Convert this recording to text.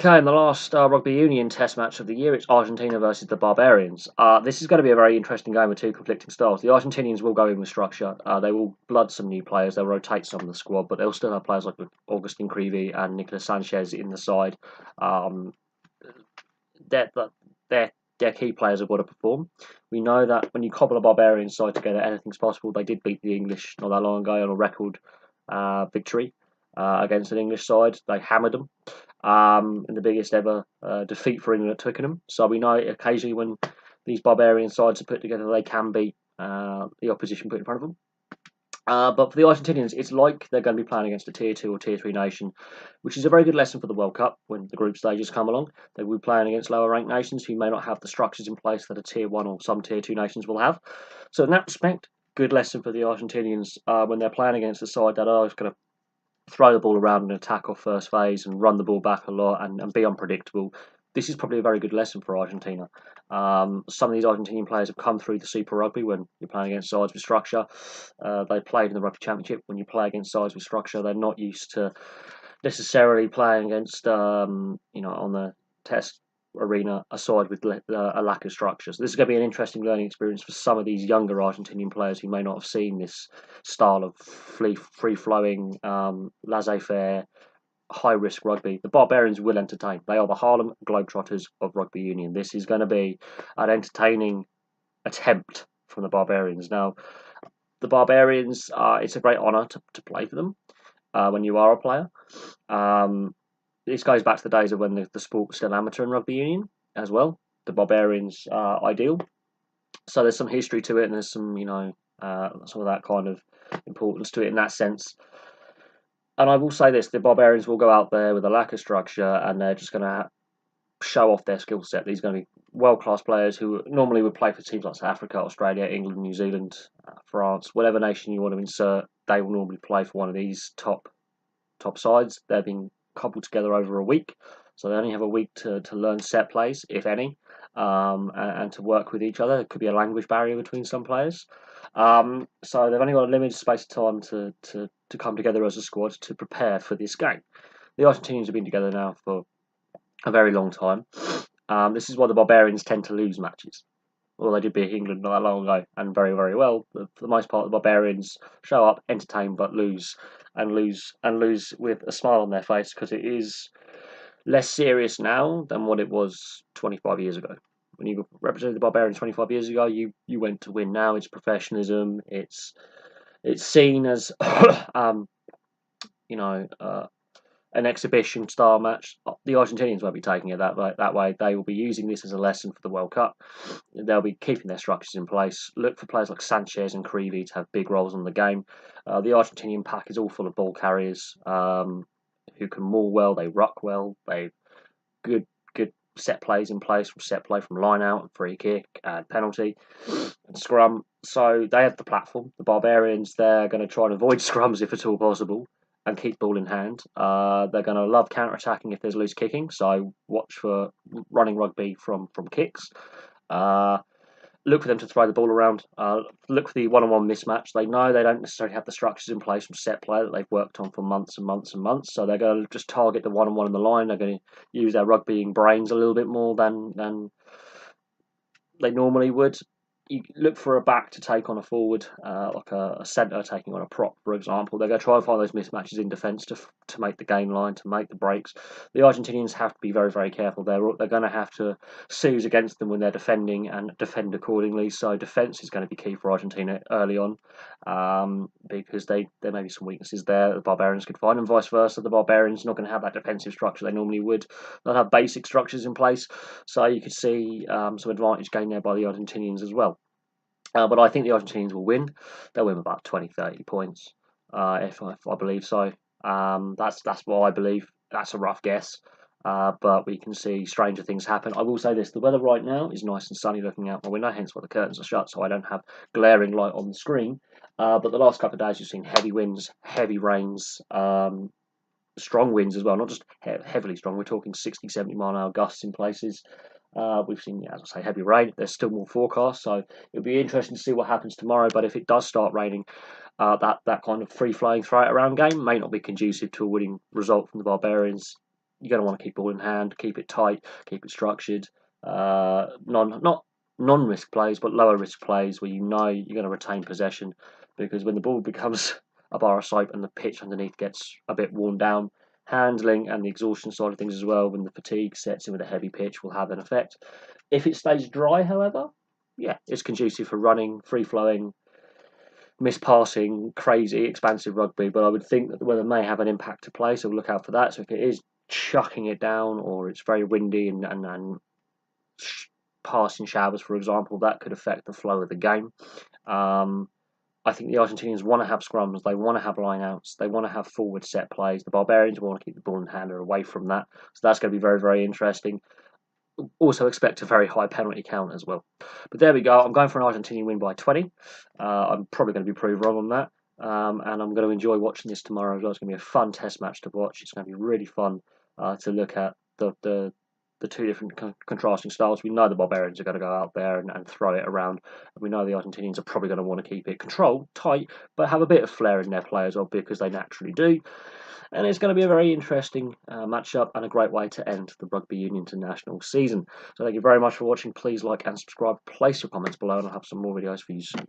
Okay, in the last Rugby Union Test match of the year, it's Argentina versus the Barbarians. This is going to be a very interesting game with two conflicting styles. The Argentinians will go in with structure. They will blood some new players. They'll rotate some of the squad, but they'll still have players like Augustin Creevy and Nicolas Sanchez in the side. Um, their, their, their key players have got to perform. We know that when you cobble a Barbarian side together, anything's possible. They did beat the English not that long ago on a record victory against an English side. They hammered them. In the biggest ever defeat for England at Twickenham. So we know occasionally when these Barbarian sides are put together, they can beat the opposition put in front of them. But for the Argentinians, it's like they're going to be playing against a Tier 2 or Tier 3 nation, which is a very good lesson for the World Cup when the group stages come along. They will be playing against lower ranked nations who may not have the structures in place that a Tier 1 or some Tier 2 nations will have. So in that respect, good lesson for the Argentinians when they're playing against a side that are going to throw the ball around and attack off first phase and run the ball back a lot and be unpredictable. This is probably a very good lesson for Argentina. Some of these Argentinian players have come through the Super Rugby when you're playing against sides with structure. They played in the Rugby Championship. When you play against sides with structure, they're not used to necessarily playing against, on the test arena, a side with a lack of structure. So this is going to be an interesting learning experience for some of these younger Argentinian players who may not have seen this style of free-flowing, laissez-faire, high-risk rugby. The Barbarians will entertain. They are the Harlem Globetrotters of rugby union. This is going to be an entertaining attempt from the Barbarians. Now, the Barbarians, it's a great honour to play for them when you are a player. This goes back to the days of when the sport was still amateur in rugby union as well. The Barbarians are ideal. So there's some history to it, and there's some, some of that kind of importance to it in that sense. And I will say this, the Barbarians will go out there with a lack of structure, and they're just going to show off their skill set. These are going to be world-class players who normally would play for teams like South Africa, Australia, England, New Zealand, France, whatever nation you want to insert, they will normally play for one of these top sides. They're being cobbled together over a week, so they only have a week to learn set plays, if any, and to work with each other. There could be a language barrier between some players, so they've only got a limited space of time to come together as a squad to prepare for this game. The Argentinians have been together now for a very long time. This is why the Barbarians tend to lose matches. Well, they did beat England not that long ago, and very, very well. But for the most part, the Barbarians show up, entertain, but lose with a smile on their face, because it is less serious now than what it was 25 years ago. When you represented the Barbarians 25 years ago, you went to win. Now it's professionalism. It's seen as an exhibition style match. The Argentinians won't be taking it that way. They will be using this as a lesson for the World Cup. They'll be keeping their structures in place. Look for players like Sanchez and Creevy to have big roles in the game. The Argentinian pack is all full of ball carriers who can maul well. They ruck well. They've good set plays in place, from set play, from line out, free kick, and penalty, and scrum. So they have the platform. The Barbarians, they're going to try and avoid scrums if at all possible, and keep ball in hand. They're going to love counter-attacking if there's loose kicking, so watch for running rugby from kicks. Look for them to throw the ball around. Look for the one-on-one mismatch. They know they don't necessarily have the structures in place from set play that they've worked on for months and months and months, so they're going to just target the one-on-one in the line. They're going to use their rugbying brains a little bit more than they normally would. You look for a back to take on a forward, like a centre taking on a prop, for example. They're going to try and find those mismatches in defence to make the game line, to make the breaks. The Argentinians have to be very, very careful. They're going to have to seize against them when they're defending and defend accordingly. So defence is going to be key for Argentina early on, because there may be some weaknesses there that the Barbarians could find, and vice versa. The Barbarians are not going to have that defensive structure they normally would. They'll have basic structures in place, so you could see some advantage gained there by the Argentinians as well. But I think the Argentinians will win. They'll win about 20-30 points, if I believe so. That's what I believe. That's a rough guess, but we can see stranger things happen. I will say this: the weather right now is nice and sunny looking out my window, hence why the curtains are shut, so I don't have glaring light on the screen. But the last couple of days, you've seen heavy winds, heavy rains, strong winds as well. Not just heavily strong. We're talking 60, 70 mile an hour gusts in places. We've seen, as I say, heavy rain. There's still more forecast, so it'll be interesting to see what happens tomorrow. But if it does start raining, that kind of free-flowing throw-it-around game may not be conducive to a winning result from the Barbarians. you're going to want to keep ball in hand, keep it tight, keep it structured. Not non-risk plays, but lower risk plays where you know you're going to retain possession, because when the ball becomes a bar of soap and the pitch underneath gets a bit worn down, handling and the exhaustion side of things as well, when the fatigue sets in with a heavy pitch, will have an effect. If it stays dry, however, yeah, it's conducive for running, free-flowing, miss-passing, crazy, expansive rugby, but I would think that the weather may have an impact to play, so look out for that. So if it is chucking it down, or it's very windy and passing showers, for example, that could affect the flow of the game. I think the Argentinians want to have scrums, they want to have lineouts, they want to have forward set plays. The Barbarians want to keep the ball in hand or away from that, so that's going to be very, very interesting. Also expect a very high penalty count as well. But there we go. I'm going for an Argentinian win by 20. I'm probably going to be proved wrong on that. And I'm going to enjoy watching this tomorrow as well. It's going to be a fun test match to watch. It's going to be really fun to look at the two different contrasting styles. We know the Barbarians are going to go out there and throw it around. We know the Argentinians are probably going to want to keep it controlled, tight, but have a bit of flair in their play as well, because they naturally do. And it's going to be a very interesting matchup and a great way to end the Rugby Union International season. So thank you very much for watching. Please like and subscribe. Place your comments below, and I'll have some more videos for you soon.